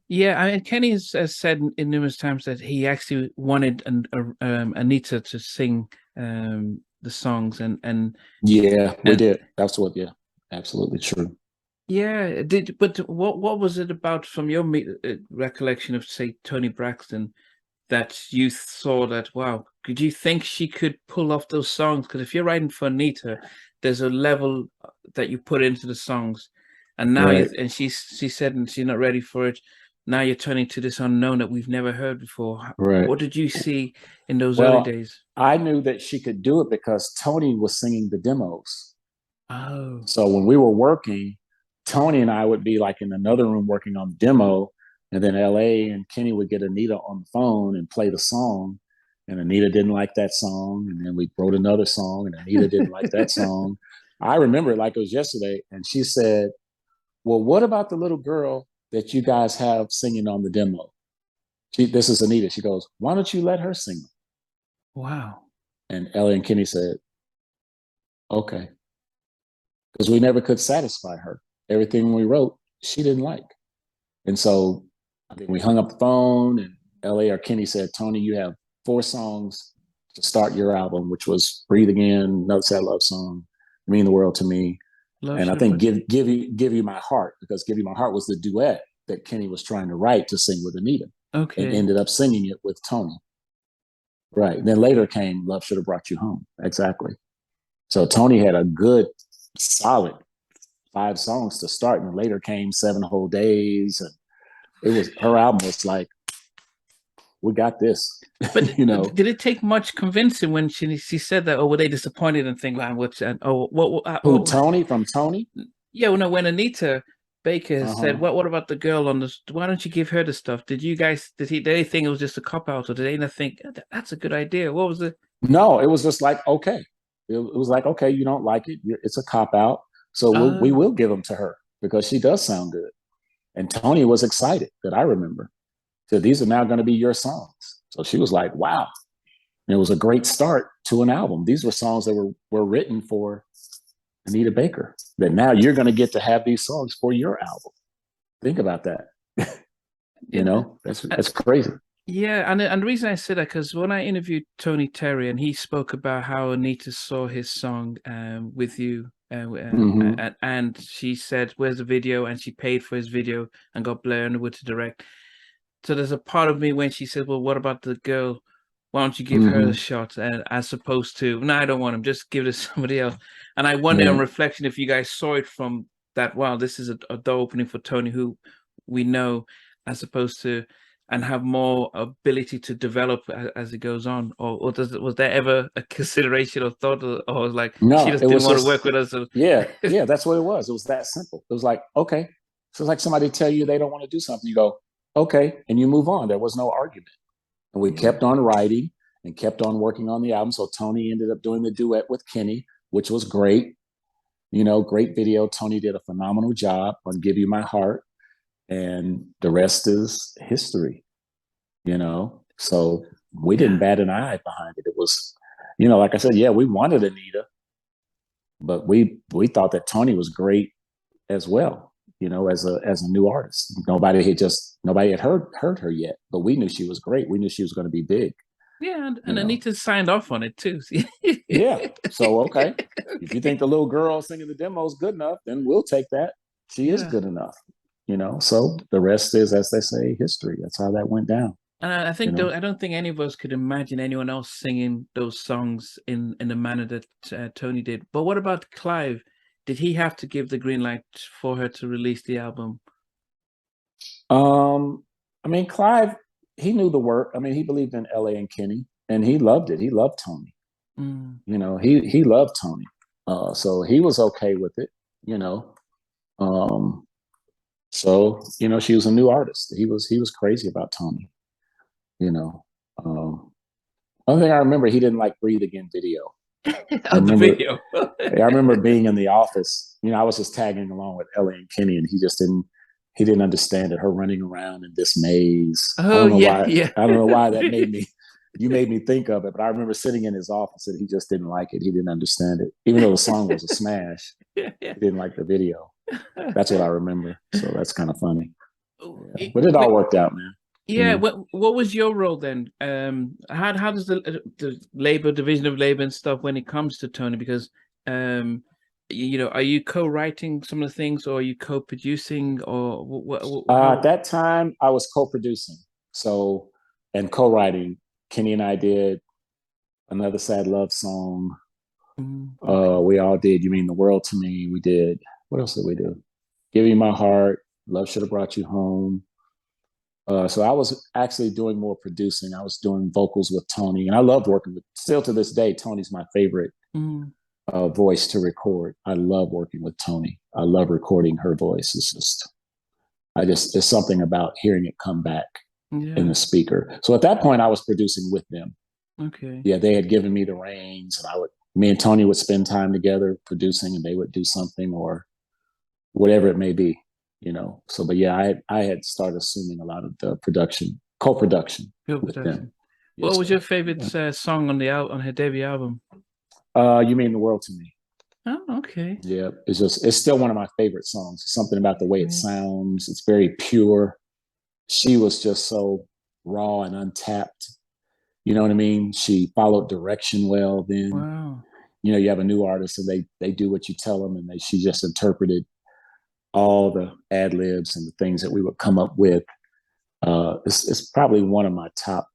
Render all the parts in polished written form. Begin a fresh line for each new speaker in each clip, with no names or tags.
Yeah, I mean, Kenny has said in numerous times that he actually wanted Anita to sing the songs, and
Yeah, we
and
did. That's what, yeah, absolutely true.
yeah, did but what was it about from your recollection of, say, Toni Braxton, that you saw that, wow, could you think she could pull off those songs? Because if you're writing for Anita, there's a level that you put into the songs, and now
Right,
and she said and she's not ready for it. Now you're turning to this unknown that we've never heard before.
right.
What did you see in those early
Well,
days?
I knew that she could do it because Tony was singing the demos.
Oh,
So when we were working, Tony and I would be like in another room working on the demo, and then LA and Kenny would get Anita on the phone and play the song. And Anita didn't like that song. And then we wrote another song, and Anita didn't like that song. I remember it like it was yesterday. And she said, well, what about the little girl that you guys have singing on the demo? This is Anita. She goes, why don't you let her sing?
wow.
And Ellie and Kenny said, okay. Because we never could satisfy her. Everything we wrote, she didn't like. And so I think we hung up the phone, and LA or Kenny said, Tony, you have 4 songs to start your album, which was Breathe Again, Another Sad Love Song, Mean the World to Me.
Love
And I
should have
think
brought you.
Give You My Heart, because Give You My Heart was the duet that Kenny was trying to write to sing with Anita and
Okay.
ended up singing it with Tony. Right. And then later came Love Should Have Brought You Home. Exactly. So Tony had a good, solid 5 songs to start, and later came 7 Whole Days. And it was her album was like, we got this,
But
you know.
did it take much convincing when she said that, or were they disappointed and think, wow, what's and oh
Who, Tony from Tony?
yeah, well, no, when Anita Baker
Uh
said,
huh.
what about the girl on the, why don't you give her the stuff? Did you guys, did they think it was just a cop out, or did they not think, That's a good idea? What was the,
No, it was just like, okay. It was like, okay, you don't like it. It's a cop out. So we
uh,
will give them to her because she does sound good. And Tony was excited, that I remember. So these are now going to be your songs. So she was like, wow. And it was a great start to an album. These were songs that were written for Anita Baker, that now you're going to get to have these songs for your album. Think about that. You
it,
know,
uh,
that's crazy.
yeah, and the reason I said that, because when I interviewed Tony Terry and he spoke about how Anita saw his song with you,
Mm-hmm.
and she said, "Where's the video?" and she paid for his video and got Blair Underwood to direct. So there's a part of me when she said, "Well, what about the girl? Why don't you give her a
Mm-hmm.
shot?" And as opposed to, "No, I don't want him. Just give it to somebody else." And I wonder, on
Right.
reflection, if you guys saw it from that. Wow, this is a door opening for Tony, who we know, as opposed to, and have more ability to develop as it goes on. Or was there ever a consideration or thought, or was like she
No,
just
it
didn't
was
want to work
just,
with us? So,
yeah, yeah, that's what it was. It was that simple. It was like, okay. So it's like somebody tell you they don't want to do something. You go, okay, and you move on. There was no argument. And we
yeah,
kept on writing and kept on working on the album. So Tony ended up doing the duet with Kenny, which was great. You know, great video. Tony did a phenomenal job on Give You My Heart. And the rest is history, you know. So we didn't
yeah,
bat an eye behind it. It was, you know, like I said, yeah, we wanted Anita, but we thought that Tony was great as well, you know, as a new artist. Nobody had heard her yet, but we knew she was great. We knew she was going to be big,
yeah,
you
and
know.
Anita signed off on it too.
Yeah. So okay, if you think the little girl singing the demo is good enough, then we'll take that. She is
Yeah.
good enough, you know. So the rest is, as they say, history. That's how that went down,
And I
you
think though,
know.
I don't think any of us could imagine anyone else singing those songs in the manner that Tony did. But what about Clive? Did he have to give the green light for her to release the album?
I mean, Clive, he knew the work. I mean, he believed in LA and Kenny, and he loved it. He loved Tony.
Mm,
You know, he loved Tony. So he was okay with it, you know. Um, so, you know, she was a new artist. He was crazy about Tony, you know. One thing I remember, he didn't like Breathe Again video. I
of the
remember
video.
I remember being in the office. You know, I was just tagging along with Ellie and Kenny, and he didn't understand it. Her running around in this maze.
Oh yeah, yeah.
I don't know why that made me. You made me think of it, but I remember sitting in his office and he just didn't like it. He didn't understand it, even though the song was a smash.
Yeah, yeah.
He didn't like the video. That's what I remember. So that's kind of funny.
Oh,
Yeah. But it all worked out, man. You
yeah.
know.
What was your role then? How does the labor division of labor and stuff when it comes to Tony? Because you know, are you co-writing some of the things, or are you co-producing, or
At
how?
that time, I was co-producing, so and co-writing. Kenny and I did Another Sad Love Song.
Okay.
We all did You Mean the World to Me. We did, what else did we do? Give You My Heart, Love Should Have Brought You Home. So I was actually doing more producing. I was doing vocals with Toni, and I loved working with. Still to this day, Toni's my favorite
Mm,
voice to record. I love working with Toni. I love recording her voice. There's something about hearing it come back in
yeah.
the speaker. So at that point, I was producing with them.
Okay.
Yeah, they had given me the reins, and me and Toni would spend time together producing, and they would do something or whatever it may be, you know. So, but yeah, I had started assuming a lot of the production, co-production
Your
with them.
production. What
Yes,
was your
sir.
favorite
Yeah.
song on the on her debut album?
You Mean the World to Me.
Oh, okay.
Yeah, it's still one of my favorite songs. Something about the way it
Right.
sounds. It's very pure. She was just so raw and untapped. You know what I mean? She followed direction well. Then
Wow.
you have a new artist and they do what you tell them, and she just interpreted all the ad libs and the things that we would come up with. It's probably one of my top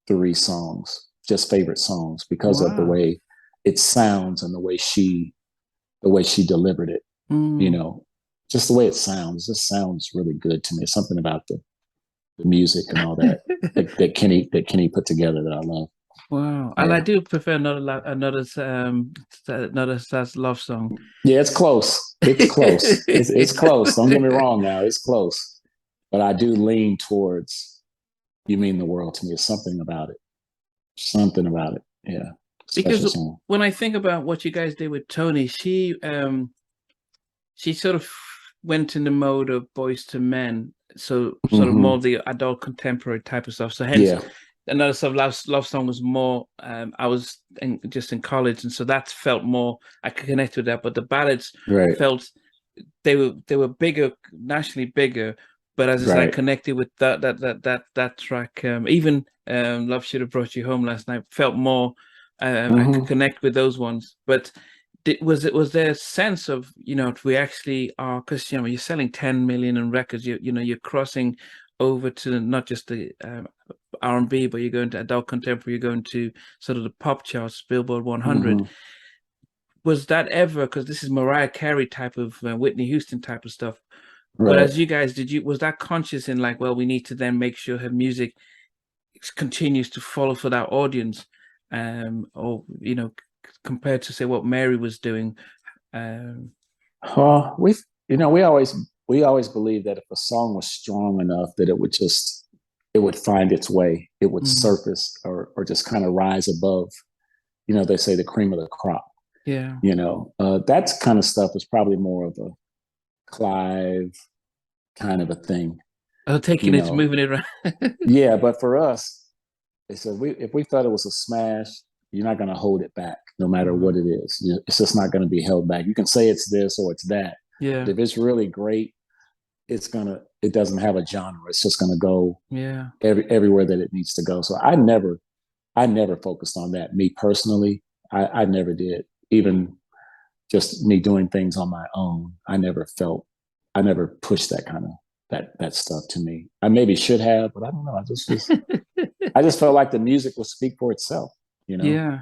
three songs, just favorite songs, because of the
Wow.
way it sounds and the way she delivered it. You
Mm.
know, just the way it sounds. It just sounds really good to me. It's something about the music and all that that Kenny put together that I love.
Wow. And I
Yeah.
do prefer another Sad Love Song.
Yeah, it's close. It's close. It's close. Don't get me wrong now. It's close. But I do lean towards You Mean the World to Me. It's something about it. Something about it. Yeah. Special
Because
song.
when I think about what you guys did with Toni, she sort of went in the mode of Boyz II Men, so sort of more
Mm-hmm.
of the adult contemporary type of stuff. So hence
Yeah.
another sort of love song was more I was just in college, and so that felt more I could connect with that. But the ballads
Right.
felt they were bigger, nationally bigger. But as I said, I
Right.
connected with that track. Even Love Should Have Brought You Home last night felt more. I could
Mm-hmm.
connect with those ones. But was there a sense of, if we actually are, because you're selling 10 million in records, you're crossing over to not just the R&B, but you're going to adult contemporary, you're going to sort of the pop charts, Billboard 100.
Mm-hmm.
Was that ever, because this is Mariah Carey type of Whitney Houston type of stuff, but
Right.
as you guys, was that conscious in like, well, we need to then make sure her music continues to follow for that audience, or compared to say what Mary was doing? um
We we always believed that if a song was strong enough that it would find its way, it would
mm,
surface or just kind of rise above, they say the cream of the crop.
yeah.
That kind of stuff is probably more of a Clive kind of a thing,
Oh,
you
taking it,
know.
moving it around.
Yeah, but for us, they said if we thought it was a smash, you're not going to hold it back, no matter what
Wow.
it is. It's just not going to be held back. You can say it's this or it's that, but
Yeah,
if it's really great, it doesn't have a genre. It's just gonna go
yeah.
everywhere that it needs to go. So I never focused on that. Me personally, I never did. Even just me doing things on my own, I never pushed that kind of that stuff to me. I maybe should have, but I don't know. I just felt like the music would speak for itself, you know?
Yeah.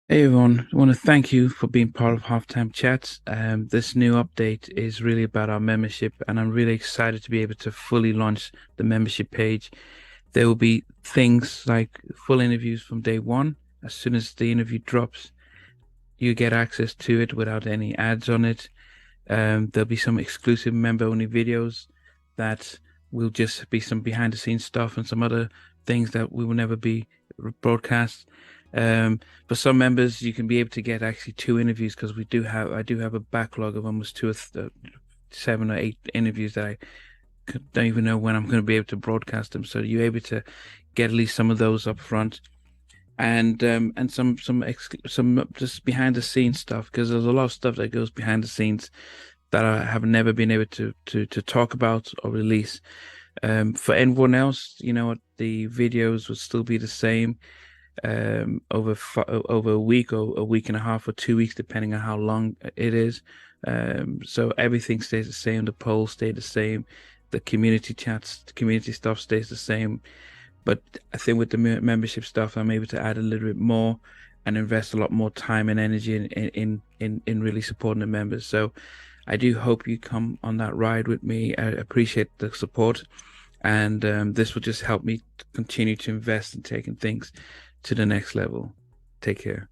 Hey everyone, I want to thank you for being part of Halftime Chats. This new update is really about our membership, and I'm really excited to be able to fully launch the membership page. There will be things like full interviews from day one. As soon as the interview drops, you get access to it without any ads on it. There'll be some exclusive member-only videos that will just be some behind-the-scenes stuff and some other things that we will never be broadcast. For some members, you can be able to get actually 2 interviews, because I do have a backlog of almost 7 or 8 interviews that I don't even know when I'm going to be able to broadcast them. So you're able to get at least some of those up front, and some just behind the scenes stuff, because there's a lot of stuff that goes behind the scenes that I have never been able to talk about or release. For anyone else, you know, the videos would still be the same over a week or a week and a half or 2 weeks, depending on how long it is. So everything stays the same. The polls stay the same. The community chats, the community stuff stays the same. But I think with the membership stuff, I'm able to add a little bit more and invest a lot more time and energy in really supporting the members. So I do hope you come on that ride with me. I appreciate the support, and this will just help me continue to invest in taking things to the next level. Take care.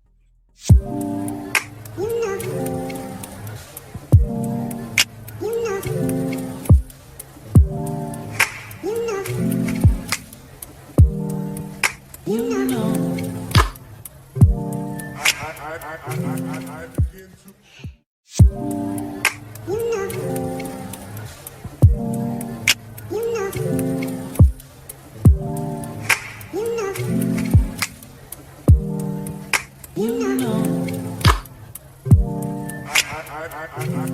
I